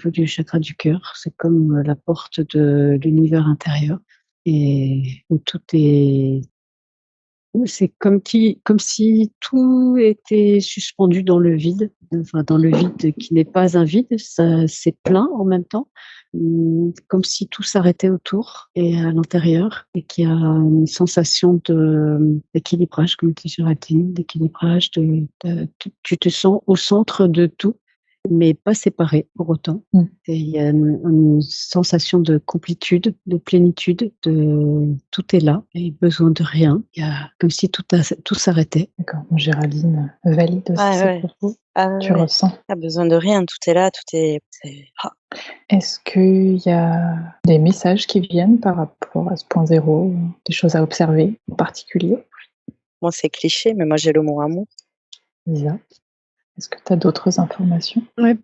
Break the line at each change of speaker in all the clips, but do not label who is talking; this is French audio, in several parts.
niveau du chakra du cœur. C'est comme la porte de l'univers intérieur et où tout est. C'est comme si tout était suspendu dans le vide, enfin dans le vide qui n'est pas un vide, ça c'est plein en même temps, comme si tout s'arrêtait autour et à l'intérieur et qu'il y a une sensation d'équilibrage, comme dit Géraldine, d'équilibrage, tu te sens au centre de tout, mais pas séparé pour autant. Et il y a une sensation de complétude, de plénitude, tout est là et besoin de rien. Il y a comme si tout s'arrêtait.
D'accord. Géraldine valide aussi
Ouais.
ces propos. Tu
Ouais.
ressens.
Pas besoin de rien, tout est là, tout est.
Est-ce qu'il y a des messages qui viennent par rapport à ce point zéro, des choses à observer en particulier?
Moi, c'est cliché, mais moi, j'ai le mot amour.
Lisa, est-ce que tu as d'autres informations?
Ouais,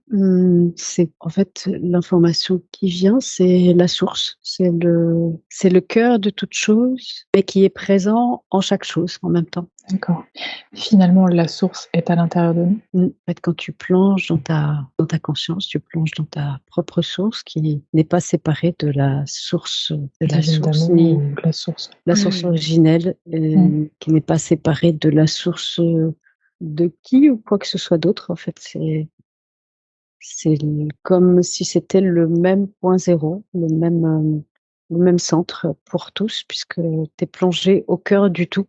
c'est en fait l'information qui vient, c'est la source, c'est le cœur de toute chose, mais qui est présent en chaque chose en même temps.
D'accord. Finalement, la source est à l'intérieur de nous.
En fait, quand tu plonges dans ta conscience, tu plonges dans ta propre source qui n'est pas séparée de la source
Ni la source.
La source originelle, qui n'est pas séparée de la source de qui ou quoi que ce soit d'autre. En fait, c'est comme si c'était le même point zéro, le même centre pour tous, puisque tu es plongé au cœur du tout,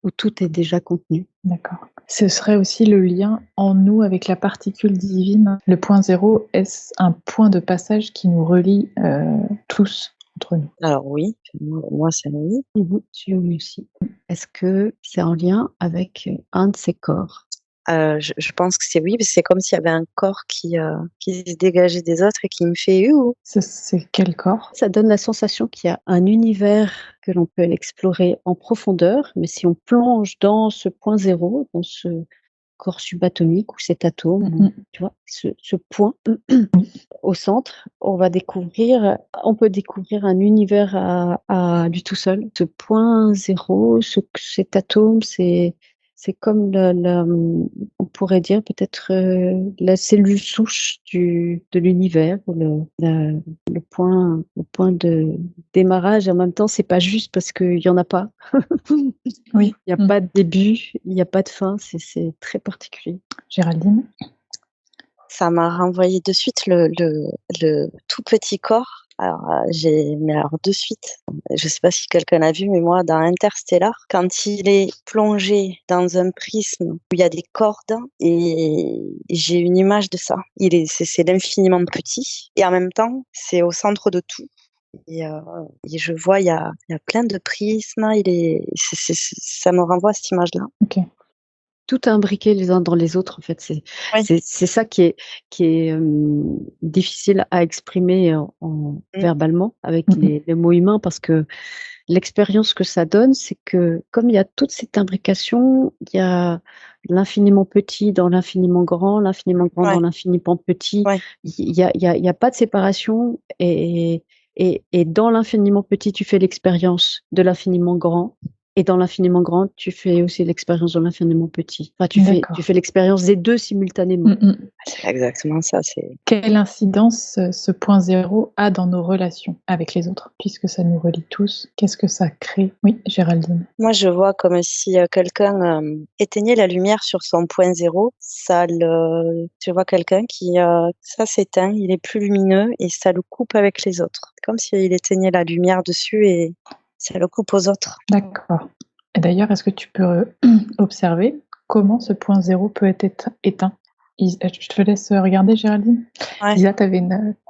où tout est déjà contenu.
D'accord. Ce serait aussi le lien en nous avec la particule divine. Le point zéro, est-ce un point de passage qui nous relie tous entre nous?
Alors oui, moi c'est oui.
C'est oui aussi. Est-ce que c'est en lien avec un de ces corps?
Je pense que c'est oui, parce que c'est comme s'il y avait un corps qui se dégageait des autres et qui me fait
C'est quel corps?
Ça donne la sensation qu'il y a un univers que l'on peut explorer en profondeur, mais si on plonge dans ce point zéro, dans ce corps subatomique ou cet atome, tu vois, ce point au centre, on peut découvrir un univers à lui tout seul. Ce point zéro, cet atome, c'est comme on pourrait dire peut-être la cellule souche de l'univers, ou le point de démarrage. En même temps, c'est pas juste parce qu'il y en a pas.
Oui.
Il n'y a pas de début, il n'y a pas de fin. C'est très particulier.
Géraldine?
Ça m'a renvoyé de suite le tout petit corps. Alors, de suite, je sais pas si quelqu'un l'a vu, mais moi, dans Interstellar, quand il est plongé dans un prisme où il y a des cordes, et j'ai une image de ça. C'est l'infiniment petit, et en même temps, c'est au centre de tout. Et je vois, il y a plein de prismes, ça me renvoie à cette image-là.
Ok.
Tout imbriqué les uns dans les autres, en fait. C'est ça qui est difficile à exprimer verbalement avec les mots humains, parce que l'expérience que ça donne, c'est que comme il y a toute cette imbrication, il y a l'infiniment petit dans l'infiniment grand dans l'infiniment petit. Il y a pas de séparation, et dans l'infiniment petit, tu fais l'expérience de l'infiniment grand. Et dans l'infiniment grand, tu fais aussi l'expérience de l'infiniment petit. Enfin, tu fais l'expérience des deux simultanément.
C'est exactement ça.
Quelle incidence ce point zéro a dans nos relations avec les autres, puisque ça nous relie tous? Qu'est-ce que ça crée? Oui, Géraldine.
Moi, je vois comme si quelqu'un éteignait la lumière sur son point zéro. Je vois quelqu'un qui ça s'éteint, il est plus lumineux et ça le coupe avec les autres. Comme s'il éteignait la lumière dessus et ça le coupe aux autres.
D'accord. Et d'ailleurs, est-ce que tu peux observer comment ce point zéro peut être éteint? Je te laisse regarder, Géraldine. Lisa, tu avais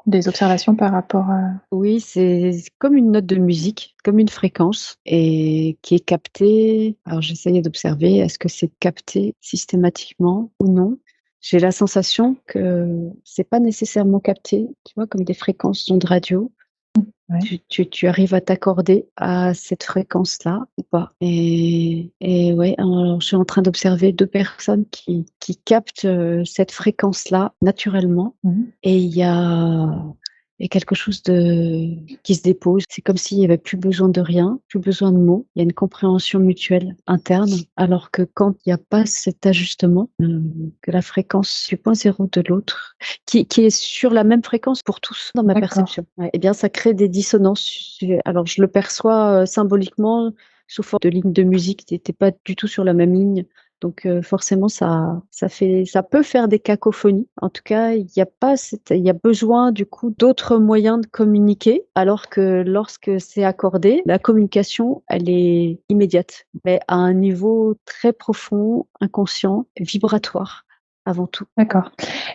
des observations par rapport à...
Oui, c'est comme une note de musique, comme une fréquence, et qui est captée. Alors j'essayais d'observer, est-ce que c'est capté systématiquement ou non? J'ai la sensation que c'est pas nécessairement capté, tu vois, comme des fréquences d'ondes radio.
Ouais.
Tu arrives à t'accorder à cette fréquence-là ou pas? Et ouais, alors je suis en train d'observer deux personnes qui captent cette fréquence-là naturellement. Et il y a et quelque chose qui se dépose. C'est comme s'il n'y avait plus besoin de rien, plus besoin de mots. Il y a une compréhension mutuelle interne, alors que quand il n'y a pas cet ajustement, que la fréquence du point zéro de l'autre, qui est sur la même fréquence pour tous dans ma perception, eh bien, ça crée des dissonances. Alors, je le perçois symboliquement sous forme de ligne de musique qui n'était pas du tout sur la même ligne. Donc forcément, ça peut faire des cacophonies. En tout cas, il y a besoin du coup d'autres moyens de communiquer, alors que lorsque c'est accordé, la communication, elle est immédiate, mais à un niveau très profond, inconscient, vibratoire avant tout.
D'accord.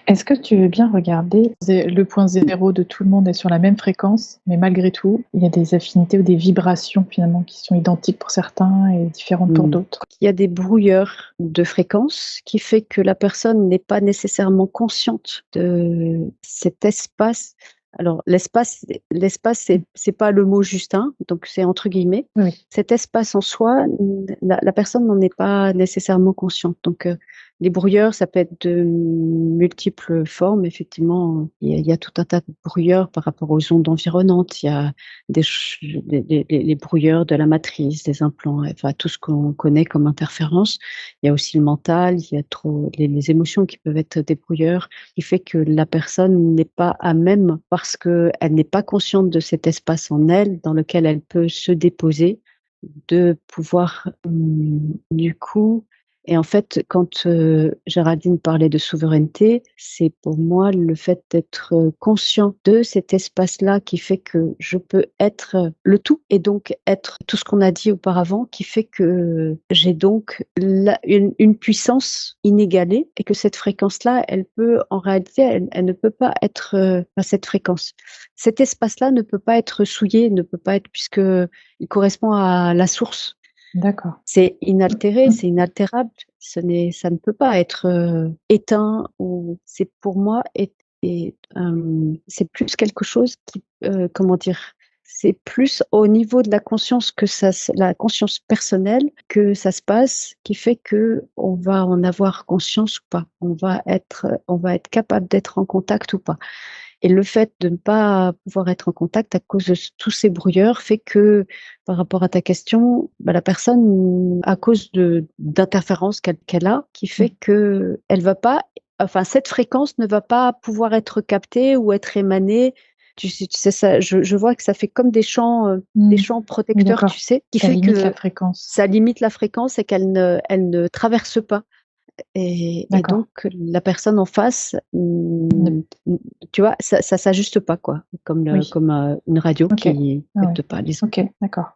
Est-ce que tu veux bien regarder le point zéro de tout le monde est sur la même fréquence, mais malgré tout, il y a des affinités ou des vibrations finalement qui sont identiques pour certains et différentes pour d'autres.
Il y a des brouilleurs de fréquences qui fait que la personne n'est pas nécessairement consciente de cet espace. Alors l'espace, c'est pas le mot juste, hein, donc c'est entre guillemets.
Oui.
Cet espace en soi, la personne n'en est pas nécessairement consciente. Donc les brouilleurs, ça peut être de multiples formes. Effectivement, il y a tout un tas de brouilleurs par rapport aux ondes environnantes. Il y a les brouilleurs de la matrice, des implants, enfin tout ce qu'on connaît comme interférence. Il y a aussi le mental, il y a les émotions qui peuvent être des brouilleurs, qui fait que la personne n'est pas à même, parce qu'elle n'est pas consciente de cet espace en elle dans lequel elle peut se déposer, de pouvoir du coup. Et en fait, quand Géraldine parlait de souveraineté, c'est pour moi le fait d'être conscient de cet espace-là qui fait que je peux être le tout et donc être tout ce qu'on a dit auparavant, qui fait que j'ai donc une puissance inégalée et que cette fréquence-là, elle peut, en réalité, elle ne peut pas être à cette fréquence. Cet espace-là ne peut pas être souillé, ne peut pas être, puisque il correspond à la source.
D'accord.
C'est inaltéré, c'est inaltérable. Ça ne peut pas être éteint, ou c'est pour moi c'est plus quelque chose qui, comment dire, c'est plus au niveau de la conscience la conscience personnelle que ça se passe, qui fait que on va en avoir conscience ou pas. On va être capable d'être en contact ou pas. Et le fait de ne pas pouvoir être en contact à cause de tous ces brouilleurs fait que, par rapport à ta question, la personne, à cause d'interférences qu'elle a, qui fait que elle va pas, enfin, cette fréquence ne va pas pouvoir être captée ou être émanée. Tu sais ça, je vois que ça fait comme des champs protecteurs,
oui,
tu sais, qui
ça
fait
limite
que
la fréquence.
ça limite la fréquence et elle ne traverse pas. Et donc, la personne en face, tu vois, ça s'ajuste pas, quoi. Comme une radio qui ne capte pas les ondes.
Ok, d'accord.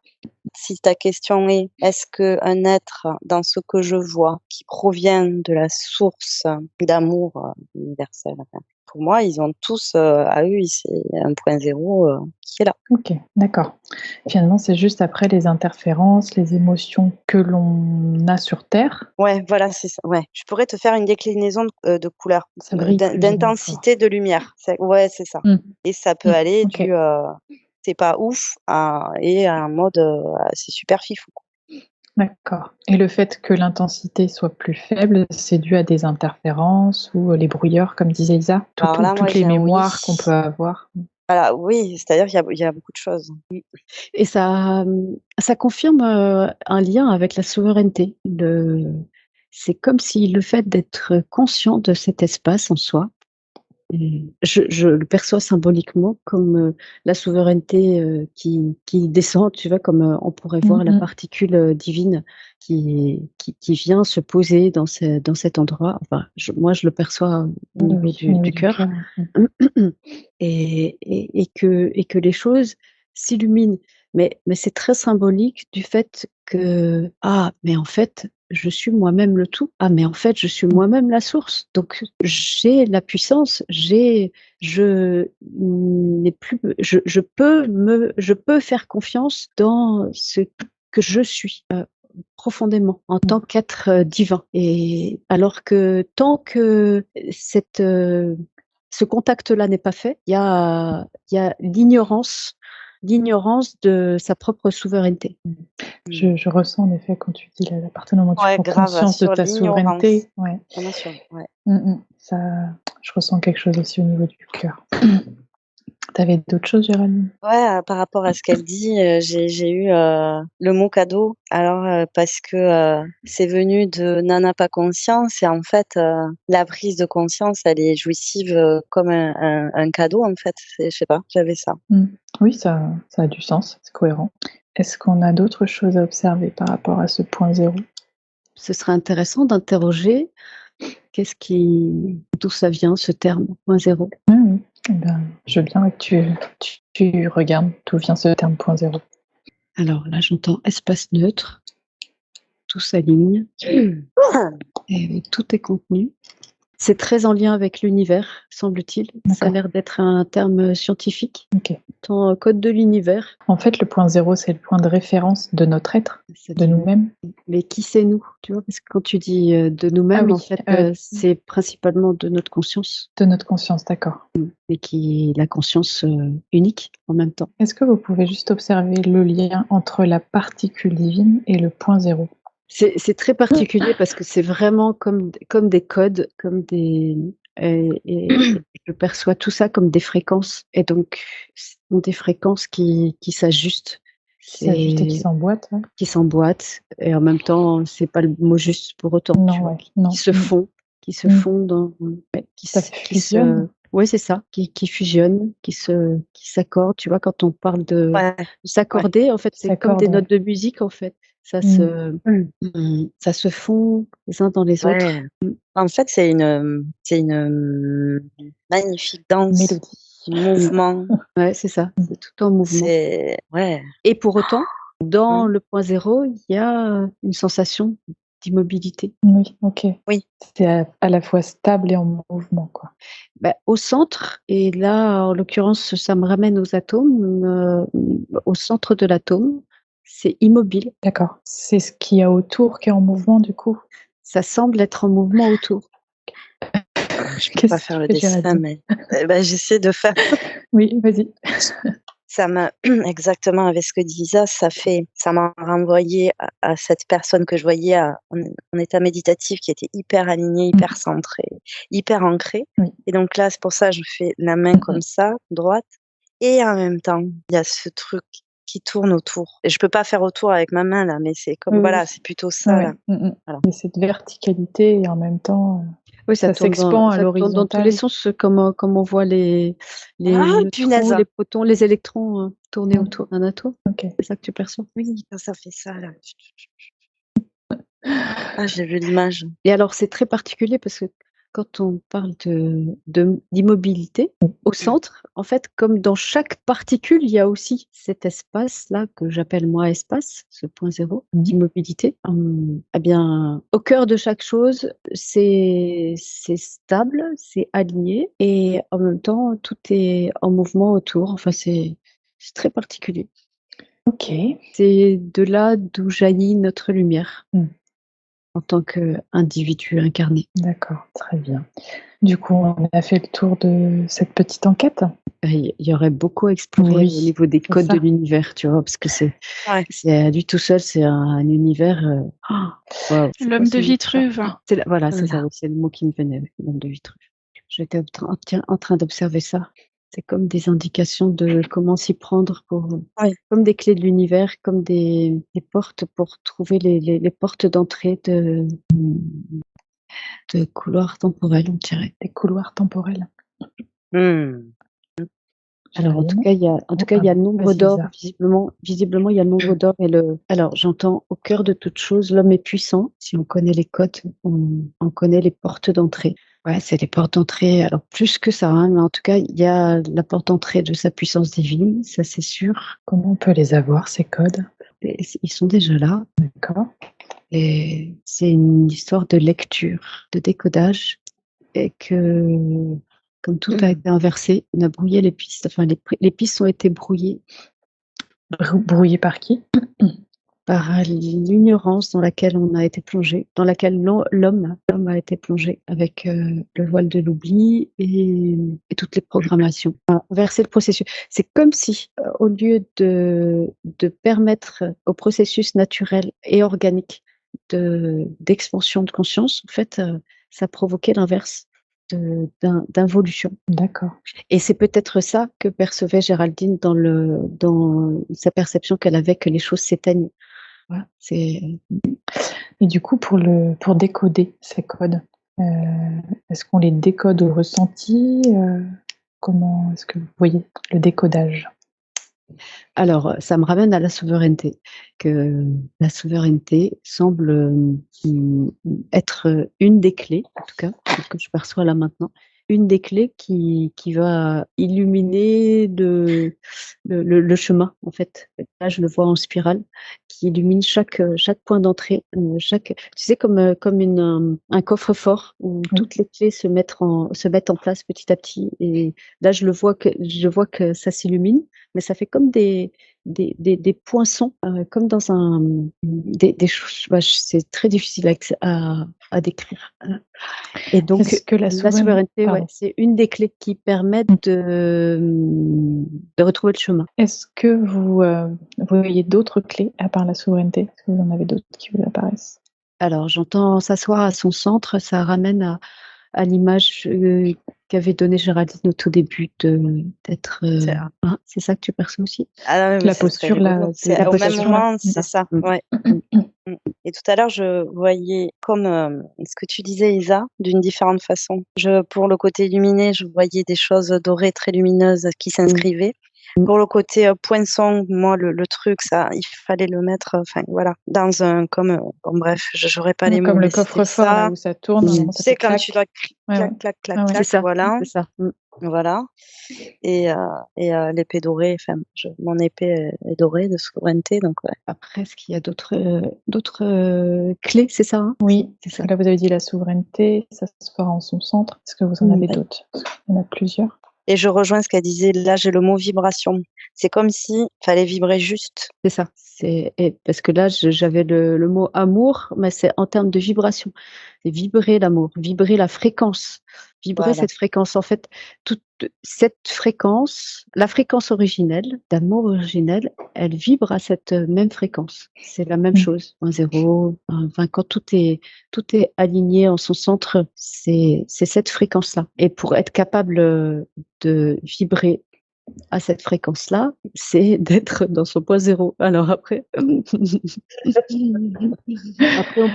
Si ta question est, est-ce qu'un être, dans ce que je vois, qui provient de la source d'amour universel, pour moi, ils ont tous, à eux, c'est un point zéro qui est là.
Ok, d'accord. Finalement, c'est juste après les interférences, les émotions que l'on a sur Terre.
Ouais, voilà, c'est ça. Ouais, je pourrais te faire une déclinaison de couleurs, d'intensité de lumière. Ouais, c'est ça. Et ça peut aller du c'est pas ouf et à un mode c'est super fifou.
D'accord. Et le fait que l'intensité soit plus faible, c'est dû à des interférences ou les brouilleurs, comme disait Isa, toutes les mémoires qu'on peut avoir.
Voilà, oui, c'est-à-dire qu'il y a beaucoup de choses.
Et ça confirme un lien avec la souveraineté. C'est comme si le fait d'être conscient de cet espace en soi, je le perçois symboliquement comme la souveraineté qui descend, tu vois, comme on pourrait voir la particule divine qui vient se poser dans cet endroit. Enfin, moi, je le perçois au niveau du cœur. Et que les choses s'illuminent. Mais c'est très symbolique du fait que, mais en fait, je suis moi-même le tout. Mais en fait, je suis moi-même la source. Donc, j'ai la puissance, je peux faire confiance dans ce que je suis profondément en tant qu'être divin. Et alors que tant que ce contact-là n'est pas fait, il y a l'ignorance de sa propre souveraineté.
Je ressens en effet quand tu dis à partir du moment où tu prends conscience de ta souveraineté.
Bien sûr,
ça, je ressens quelque chose aussi au niveau du cœur. T'avais d'autres choses, Géraldine?
Ouais, par rapport à ce qu'elle dit, j'ai eu le mot cadeau. Alors parce que c'est venu de Nana pas conscience et en fait la prise de conscience, elle est jouissive comme un cadeau en fait. Je sais pas, j'avais ça.
Oui, ça a du sens, c'est cohérent. Est-ce qu'on a d'autres choses à observer par rapport à ce point zéro?
Ce serait intéressant d'interroger d'où ça vient ce terme, point zéro.
Oui. Eh ben, je veux bien que tu regardes d'où vient ce terme point zéro.
Alors là, j'entends espace neutre, tout s'aligne, et tout est contenu. C'est très en lien avec l'univers, semble-t-il. Ça a l'air d'être un terme scientifique.
Ok.
Ton code de l'univers.
En fait, le point zéro, c'est le point de référence de notre être, de nous-mêmes.
Mais qui c'est nous, tu vois? Parce que quand tu dis de nous-mêmes, en fait, c'est principalement de notre conscience.
De notre conscience, d'accord.
Et qui est la conscience unique en même temps.
Est-ce que vous pouvez juste observer le lien entre la particule divine et le point zéro?
C'est très particulier parce que c'est vraiment comme des codes, et je perçois tout ça comme des fréquences. Et donc, ce sont des fréquences qui s'ajustent.
Qui s'ajustent et qui s'emboîtent. Ouais.
Qui s'emboîtent. Et en même temps, c'est pas le mot juste pour autant.
Non, non.
Qui se font. Qui se font dans.
Ça fusionne.
Oui, c'est ça, qui fusionnent, qui s'accordent. Tu vois, quand on parle de s'accorder, en fait, c'est comme des notes de musique, en fait. Ça se fond les uns dans les autres.
En fait, c'est une magnifique danse.
Mélodie.
Mouvement.
Ouais, c'est ça. C'est tout en mouvement. Et pour autant, dans le point zéro, il y a une sensation d'immobilité.
Oui, ok.
Oui.
C'est à la fois stable et en mouvement, quoi.
Au centre, et là, en l'occurrence, ça me ramène aux atomes, au centre de l'atome, c'est immobile.
D'accord. C'est ce qu'il y a autour qui est en mouvement, du coup.
Ça semble être en mouvement autour.
Je peux pas faire le dessin, mais j'essaie de faire.
Oui, vas-y.
Ça m'a exactement avec ce que dit Isa, ça m'a renvoyé à cette personne que je voyais en état méditatif qui était hyper alignée, hyper centrée, hyper ancrée.
Oui.
Et donc là, c'est pour ça que je fais la main comme ça, droite, et en même temps, il y a ce truc qui tourne autour. Et je peux pas faire autour avec ma main là, mais c'est comme c'est plutôt ça là.
Voilà. Il y a cette verticalité et en même temps.
Oui, ça
s'expand à l'horizontale.
Dans tous les sens, comme on voit les neutrons, les protons, les électrons tourner autour d'un atome.
Okay.
C'est ça que tu perçois?
Oui, ça fait ça là. Ah, j'ai vu l'image.
Et alors, c'est très particulier parce que quand on parle d'immobilité, au centre, en fait, comme dans chaque particule, il y a aussi cet espace-là que j'appelle moi espace, ce point zéro d'immobilité. Eh bien, au cœur de chaque chose, c'est stable, c'est aligné et en même temps, tout est en mouvement autour. Enfin, c'est très particulier.
Ok.
C'est de là d'où jaillit notre lumière. En tant qu'individu incarné.
D'accord, très bien. Du coup, on a fait le tour de cette petite enquête.
Il y aurait beaucoup à explorer au niveau des codes de l'univers, tu vois, parce que c'est à lui tout seul, c'est un univers.
L'homme de Vitruve.
Voilà, c'est ça, c'est le mot qui me venait, l'homme de Vitruve. J'étais en train d'observer ça. C'est comme des indications de comment s'y prendre comme des clés de l'univers, comme des portes pour trouver les portes d'entrée de couloirs temporels, on dirait.
Des couloirs temporels.
Alors, en tout cas, il y a le nombre d'or. Visiblement, il y a le nombre d'or alors, j'entends au cœur de toute chose, l'homme est puissant. Si on connaît les codes, on connaît les portes d'entrée. Ouais, c'est les portes d'entrée. Alors, plus que ça, mais en tout cas, il y a la porte d'entrée de sa puissance divine, ça c'est sûr.
Comment on peut les avoir, ces codes?
Ils sont déjà là.
D'accord.
Et c'est une histoire de lecture, de décodage, et que comme tout a été inversé, on a brouillé les pistes. Enfin, les pistes ont été brouillées.
Brouillées par qui?
Par l'ignorance dans laquelle on a été plongé, dans laquelle l'homme a été plongé avec le voile de l'oubli et toutes les programmations. Inverser le processus. C'est comme si, au lieu de permettre au processus naturel et organique d'expansion de conscience, en fait, ça provoquait l'inverse. d'involution.
D'accord.
Et c'est peut-être ça que percevait Géraldine dans sa perception qu'elle avait que les choses s'éteignent. Voilà,
et du coup, pour décoder ces codes, est-ce qu'on les décode au ressenti? Comment est-ce que vous voyez le décodage?
Alors, ça me ramène à la souveraineté, que la souveraineté semble être une des clés, en tout cas, ce que je perçois là maintenant, une des clés qui va illuminer le chemin, en fait. Là, je le vois en spirale, qui illumine chaque point d'entrée, tu sais, comme un coffre-fort où toutes les clés se mettent en place petit à petit. Et là, je vois que ça s'illumine, mais ça fait comme des poinçons, comme dans des choses. C'est très difficile à décrire. Et donc,
est-ce que la
souveraineté, c'est une des clés qui permettent de retrouver le chemin.
Est-ce que vous voyez d'autres clés à part la souveraineté? Est-ce que vous en avez d'autres qui vous apparaissent?
Alors, j'entends s'asseoir à son centre, ça ramène à l'image qu'avait donnée Géraldine au tout début d'être. C'est ça que tu perçois aussi?
La posture là.
Au même moment, c'est ça. Ouais. Et tout à l'heure, je voyais comme ce que tu disais, Isa, d'une différente façon. Pour le côté illuminé, je voyais des choses dorées très lumineuses qui s'inscrivaient. Pour le côté poinçon, moi, le truc, ça, il fallait le mettre, dans un, bref, j'aurais pas les mots.
Comme le coffre-fort, là, où ça tourne.
Tu sais, quand tu dois clac,
c'est ça.
Voilà.
C'est ça.
Voilà. Et l'épée dorée, mon épée est dorée de souveraineté, donc ouais.
Après, est-ce qu'il y a d'autres clés, c'est ça, hein?
Oui, c'est ça. Là, vous avez dit la souveraineté, ça se fera en son centre. Est-ce que vous en avez d'autres? Il y en a plusieurs.
Et je rejoins ce qu'elle disait, là j'ai le mot vibration. C'est comme si fallait vibrer juste.
C'est ça. Parce que là, j'avais le mot amour, mais c'est en termes de vibration. C'est vibrer l'amour, vibrer la fréquence, vibrer cette fréquence. En fait, toute cette fréquence, la fréquence originelle, d'amour originel, elle vibre à cette même fréquence. C'est la même chose. 1-0, quand tout est aligné en son centre, c'est cette fréquence-là. Et pour être capable de vibrer à cette fréquence-là, c'est d'être dans son point zéro. Alors après, on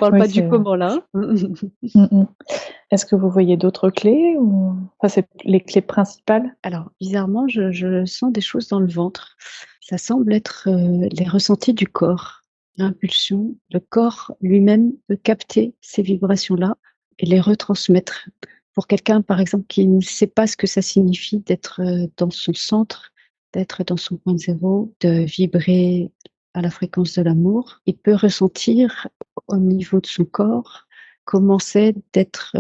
parle pas du comment là.
Est-ce que vous voyez d'autres clés ou c'est les clés principales?
Alors bizarrement, je sens des choses dans le ventre. Ça semble être les ressentis du corps, l'impulsion. Le corps lui-même peut capter ces vibrations-là et les retransmettre. Pour quelqu'un, par exemple, qui ne sait pas ce que ça signifie d'être dans son centre, d'être dans son point zéro, de vibrer à la fréquence de l'amour, il peut ressentir au niveau de son corps comment c'est d'être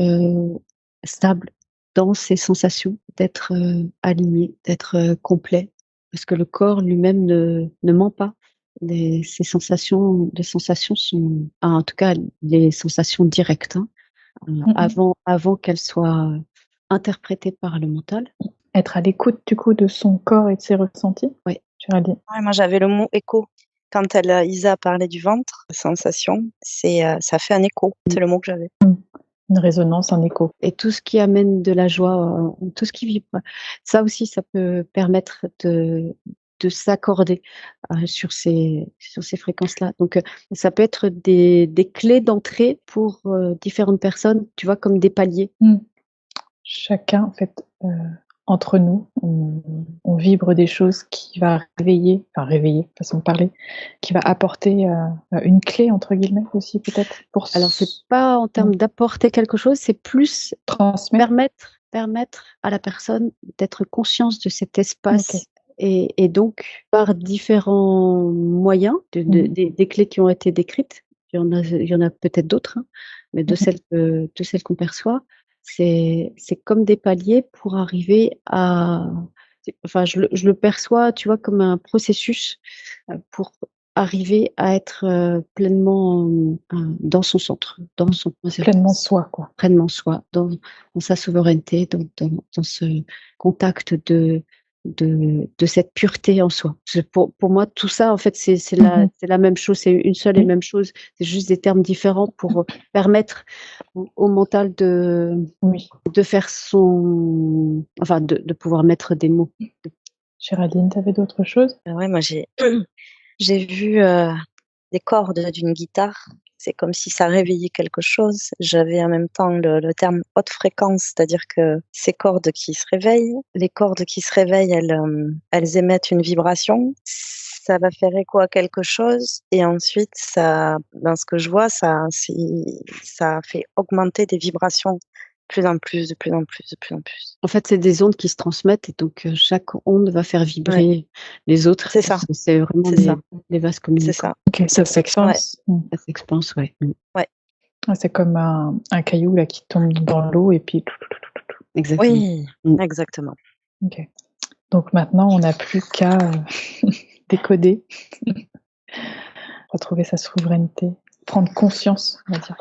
stable dans ses sensations, d'être aligné, d'être complet, parce que le corps lui-même ne ment pas. Les sensations sont, en tout cas, les sensations directes, hein, avant qu'elles soient interprétées par le mental.
Être à l'écoute du coup de son corps et de ses ressentis.
Oui.
Tu as dit.
Ouais, moi j'avais le mot écho. Quand Isa parlait du ventre, sensation, ça fait un écho. C'est le mot que j'avais.
Une résonance, un écho.
Et tout ce qui amène de la joie, tout ce qui vibre, ça aussi, ça peut permettre de s'accorder sur ces fréquences-là. Donc, ça peut être des clés d'entrée pour différentes personnes, tu vois, comme des paliers.
Chacun, en fait, entre nous, on vibre des choses qui va réveiller, façon de parler, qui va apporter une clé, entre guillemets, aussi, peut-être.
Alors, c'est pas en termes d'apporter quelque chose, c'est plus permettre à la personne d'être consciente de cet espace. Okay. Et donc, par différents moyens, des clés qui ont été décrites, il y en a peut-être d'autres, hein, mais de celles qu'on perçoit, c'est comme des paliers pour arriver à... Enfin, je le perçois, tu vois, comme un processus pour arriver à être pleinement dans son centre, dans son point zéro.
Pleinement soi, quoi.
Pleinement soi, dans sa souveraineté, dans ce contact de de cette pureté en soi. Pour moi, tout ça, en fait, c'est la même chose, c'est une seule et même chose. C'est juste des termes différents pour permettre au mental de faire de pouvoir mettre des mots.
Géraldine, tu avais d'autres choses?
Ouais, moi j'ai vu des cordes d'une guitare. C'est comme si ça réveillait quelque chose. J'avais en même temps le terme haute fréquence, c'est-à-dire que ces cordes qui se réveillent, les cordes qui se réveillent, elles émettent une vibration. Ça va faire écho à quelque chose et ensuite, dans ce que je vois, ça fait augmenter des vibrations de plus en plus.
En fait, c'est des ondes qui se transmettent et donc chaque onde va faire vibrer les autres.
C'est ça.
C'est vraiment des vases communicants.
C'est ça.
Ok, ça s'expanse.
Ça s'expanse, ouais.
Ouais.
C'est comme un caillou là qui tombe dans l'eau et puis.
Exactement.
Oui, exactement.
Ok. Donc maintenant, on n'a plus qu'à décoder, retrouver sa souveraineté, prendre conscience, on va dire,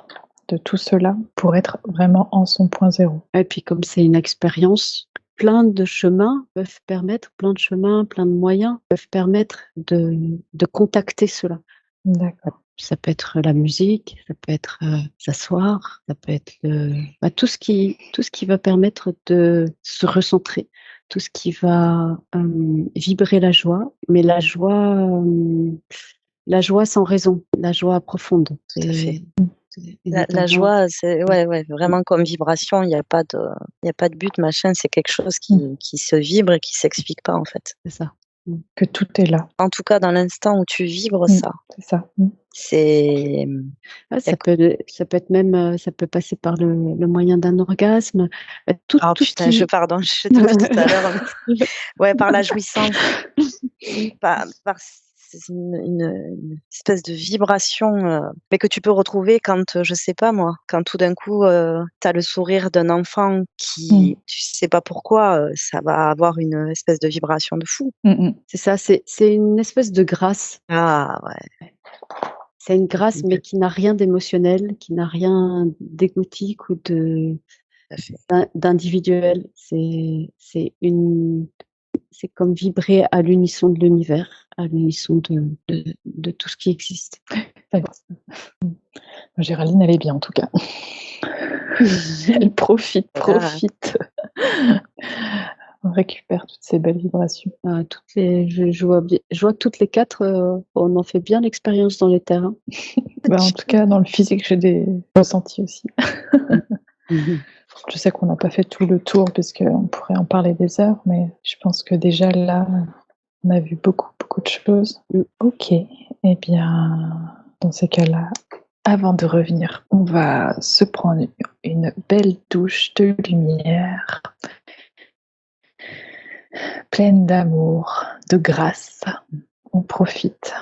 de tout cela pour être vraiment en son point zéro.
Et puis comme c'est une expérience, plein de chemins peuvent permettre, plein de moyens peuvent permettre de contacter cela.
D'accord.
Ça peut être la musique, ça peut être s'asseoir, ça peut être tout ce qui va permettre de se recentrer, tout ce qui va vibrer la joie, mais la joie sans raison, la joie profonde.
Tout à fait. La joie, c'est vraiment comme vibration. Il n'y a pas de but, machin. C'est quelque chose qui se vibre et qui s'explique pas en fait.
C'est ça.
Que tout est là.
En tout cas, dans l'instant où tu vibres ça.
C'est ça.
C'est.
Ça peut être même, ça peut passer par le moyen d'un orgasme.
Putain, pardon, je t'ai vu tout à l'heure. Ouais, par la jouissance, par une espèce de vibration, mais que tu peux retrouver quand, je sais pas moi, quand tout d'un coup, t'as le sourire d'un enfant qui, tu sais pas pourquoi, ça va avoir une espèce de vibration de fou.
C'est ça, c'est une espèce de grâce.
Ah ouais.
C'est une grâce, mais qui n'a rien d'émotionnel, qui n'a rien d'égotique ou d'individuel. C'est comme vibrer à l'unisson de l'univers, à l'unisson de tout ce qui existe.
Géraldine, elle est bien en tout cas. Elle profite. On récupère toutes ces belles vibrations.
Je vois que toutes les quatre, on en fait bien l'expérience dans les terrains.
En tout cas, dans le physique, j'ai des ressentis aussi. Je sais qu'on n'a pas fait tout le tour, puisqu'on pourrait en parler des heures, mais je pense que déjà là, on a vu beaucoup de choses. Ok, eh bien, dans ces cas-là, avant de revenir, on va se prendre une belle douche de lumière, pleine d'amour, de grâce. On profite.